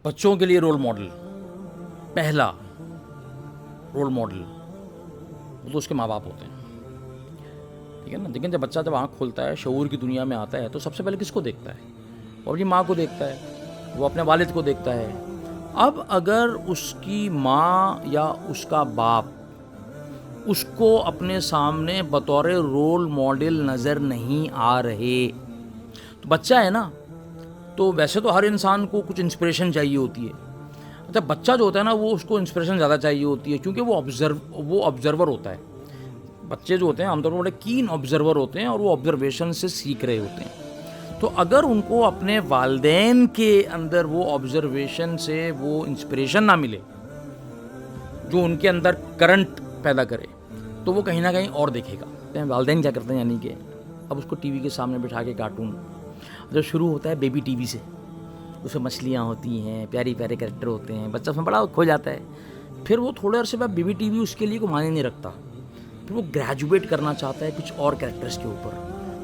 بچوں کے لیے رول ماڈل، پہلا رول ماڈل وہ تو اس کے ماں باپ ہوتے ہیں، ٹھیک ہے نا. لیکن جب بچہ آنکھ کھولتا ہے، شعور کی دنیا میں آتا ہے، تو سب سے پہلے کس کو دیکھتا ہے؟ وہ اپنی ماں کو دیکھتا ہے، وہ اپنے والد کو دیکھتا ہے. اب اگر اس کی ماں یا اس کا باپ اس کو اپنے سامنے بطور رول ماڈل نظر نہیں آ رہے، تو بچہ ہے نا، تو ویسے تو ہر انسان کو کچھ انسپریشن چاہیے ہوتی ہے. اچھا بچہ جو ہوتا ہے نا، وہ اس کو انسپریشن زیادہ چاہیے ہوتی ہے، کیونکہ وہ آبزرور ہوتا ہے. بچے جو ہوتے ہیں عام طور پر بڑے کین آبزرور ہوتے ہیں، اور وہ آبزرویشن سے سیکھ رہے ہوتے ہیں. تو اگر ان کو اپنے والدین کے اندر وہ آبزرویشن سے وہ انسپریشن نہ ملے جو ان کے اندر کرنٹ پیدا کرے، تو وہ کہیں نہ کہیں اور دیکھے گا. والدین کیا کرتے ہیں، یعنی کہ اب اس کو ٹی وی کے سامنے بٹھا کے کارٹون جب شروع ہوتا ہے بیبی ٹی وی سے، اس میں مچھلیاں ہوتی ہیں، پیاری پیارے کریکٹر ہوتے ہیں، بچہ اس میں بڑا کھو جاتا ہے. پھر وہ تھوڑے عرصے بعد بیبی ٹی وی اس کے لیے کوئی معنی نہیں رکھتا، پھر وہ گریجویٹ کرنا چاہتا ہے کچھ اور کریکٹرز کے اوپر،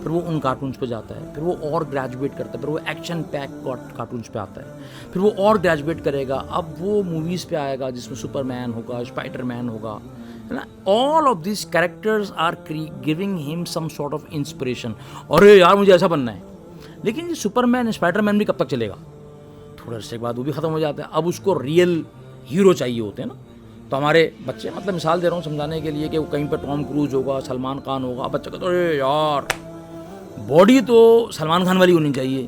پھر وہ ان کارٹونز پہ جاتا ہے، پھر وہ اور گریجویٹ کرتا ہے، پھر وہ ایکشن پیک کارٹونز پہ آتا ہے، پھر وہ اور گریجویٹ کرے گا، اب وہ موویز پہ آئے گا جس میں سپر مین ہوگا، اسپائڈر مین ہوگا، ہے نا. All of these characters are giving ہم سم سارٹ آف انسپریشن. ارے یار مجھے ایسا بننا ہے. لیکن یہ سپر مین اسپائڈر مین بھی کب تک چلے گا؟ تھوڑے عرصے کے بعد وہ بھی ختم ہو جاتا ہے. اب اس کو ریئل ہیرو چاہیے ہوتے ہیں نا. تو ہمارے بچے، مطلب مثال دے رہا ہوں سمجھانے کے لیے، کہ وہ کہیں پہ ٹام کروز ہوگا، سلمان خان ہوگا، اب بچہ کہتا ہے ارے یار باڈی تو سلمان خان والی ہونی چاہیے،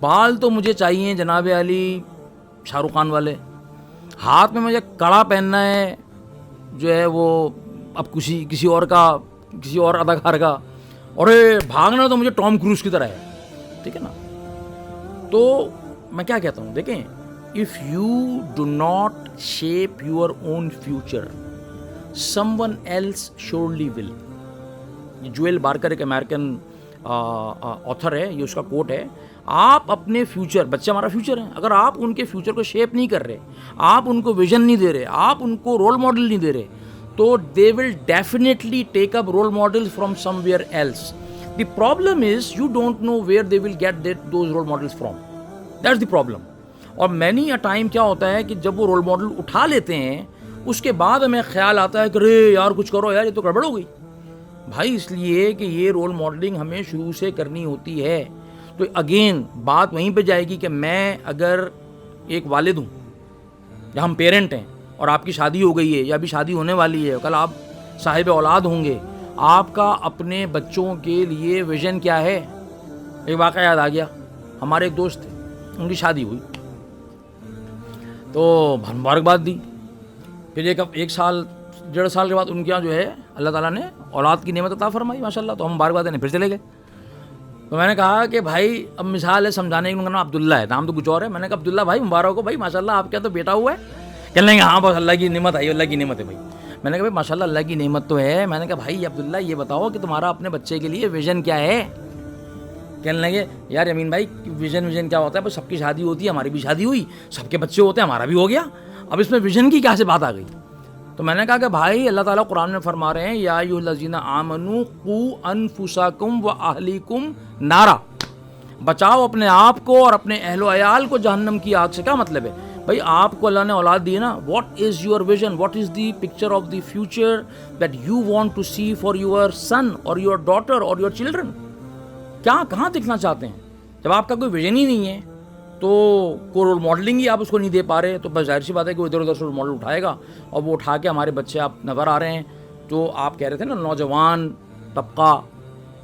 بال تو مجھے چاہیے جناب علی شاہ رخ خان والے، ہاتھ میں مجھے کڑا پہننا ہے جو ہے وہ اب کسی اور اداکار کا، اور بھاگنا تو مجھے ٹام کروز کی طرح ہے. ٹھیک ہے نا. تو میں کیا کہتا ہوں، دیکھیں، if you do not shape your own future someone else surely will. Joel Barker ایک امیرکن آتھر ہے، یہ اس کا کوٹ ہے. آپ اپنے فیوچر، بچے ہمارا فیوچر ہے، اگر آپ ان کے فیوچر کو شیپ نہیں کر رہے، آپ ان کو ویژن نہیں دے رہے، آپ ان کو رول ماڈل نہیں دے رہے، تو they will definitely take up role model from somewhere else. The problem is you don't know where they will get those role models from. That's the problem. اور many a time کیا ہوتا ہے کہ جب وہ role model اٹھا لیتے ہیں، اس کے بعد ہمیں خیال آتا ہے کہ ارے یار کچھ کرو یار، یہ تو گڑبڑ ہو گئی بھائی. اس لیے کہ یہ رول ماڈلنگ ہمیں شروع سے کرنی ہوتی ہے. تو اگین بات وہیں پہ جائے گی کہ میں اگر ایک والد ہوں یا ہم پیرنٹ ہیں اور آپ کی شادی ہو گئی ہے یا ابھی شادی ہونے والی ہے، کل آپ صاحب اولاد ہوں گے، آپ کا اپنے بچوں کے لیے ویژن کیا ہے؟ ایک واقعہ یاد آ گیا. ہمارے ایک دوست تھے، ان کی شادی ہوئی تو مبارکباد دی. پھر ایک سال 1.5 سال کے بعد ان کے یہاں جو ہے اللہ تعالیٰ نے اولاد کی نعمت عطا فرمائی ماشاء اللہ. تو ہم مبارکباد دینے پھر چلے گئے. تو میں نے کہا کہ بھائی اب مثال ہے سمجھانے کی، نام عبداللہ ہے، نام تو کچھ اور ہے. میں نے کہا عبداللہ بھائی مبارک ہو بھائی، ماشاء اللہ آپ کیا تو بیٹا ہوا ہے. کہنے لگے ہاں بس اللہ کی نعمت ہے، اللہ کی نعمت ہے بھائی. میں نے کہا بھائی ماشاء اللہ اللہ کی نعمت تو ہے. میں نے کہا بھائی عبداللہ یہ بتاؤ کہ تمہارا اپنے بچے کے لیے ویژن کیا ہے؟ کہنے لگے یار امین بھائی ویژن کیا ہوتا ہے، بس سب کی شادی ہوتی ہے، ہماری بھی شادی ہوئی، سب کے بچے ہوتے ہیں، ہمارا بھی ہو گیا، اب اس میں ویژن کی کیا سے بات آ گئی؟ تو میں نے کہا کہ بھائی اللہ تعالیٰ قرآن میں فرما رہے ہیں یا ایھا الذین آمنوا قوا انفسکم واہلیکم نارا، بچاؤ اپنے آپ کو اور اپنے اہل و عیال کو جہنم کی آگ سے. کیا مطلب ہے بھائی؟ آپ کو اللہ نے اولاد دی ہے نا، what is your vision, what is the picture of the future that you want to see for your son اور یور ڈاٹر اور یور چلڈرن؟ کیا کہاں دکھنا چاہتے ہیں؟ جب آپ کا کوئی ویژن ہی نہیں ہے تو کوئی رول ماڈلنگ ہی آپ اس کو نہیں دے پا رہے، تو بس ظاہر سی بات ہے کہ وہ ادھر ادھر سے رول ماڈل اٹھائے گا، اور وہ اٹھا کے ہمارے بچے آپ نظر آ رہے ہیں. تو آپ کہہ رہے تھے نا نوجوان طبقہ،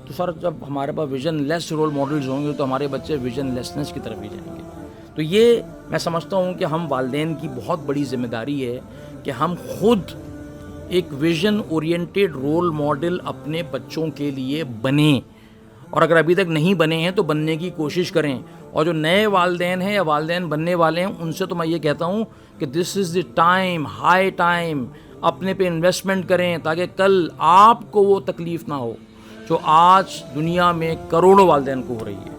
تو سر جب ہمارے پاس ویژن لیس رول ماڈلز ہوں گے تو ہمارے بچے ویژن لیسنس کی طرف ہی جائیں گے. تو یہ میں سمجھتا ہوں کہ ہم والدین کی بہت بڑی ذمہ داری ہے کہ ہم خود ایک ویژن اورینٹیڈ رول ماڈل اپنے بچوں کے لیے بنیں، اور اگر ابھی تک نہیں بنے ہیں تو بننے کی کوشش کریں. اور جو نئے والدین ہیں یا والدین بننے والے ہیں ان سے تو میں یہ کہتا ہوں کہ دس از دی ٹائم، ہائی ٹائم، اپنے پہ انویسٹمنٹ کریں تاکہ کل آپ کو وہ تکلیف نہ ہو جو آج دنیا میں کروڑوں والدین کو ہو رہی ہے.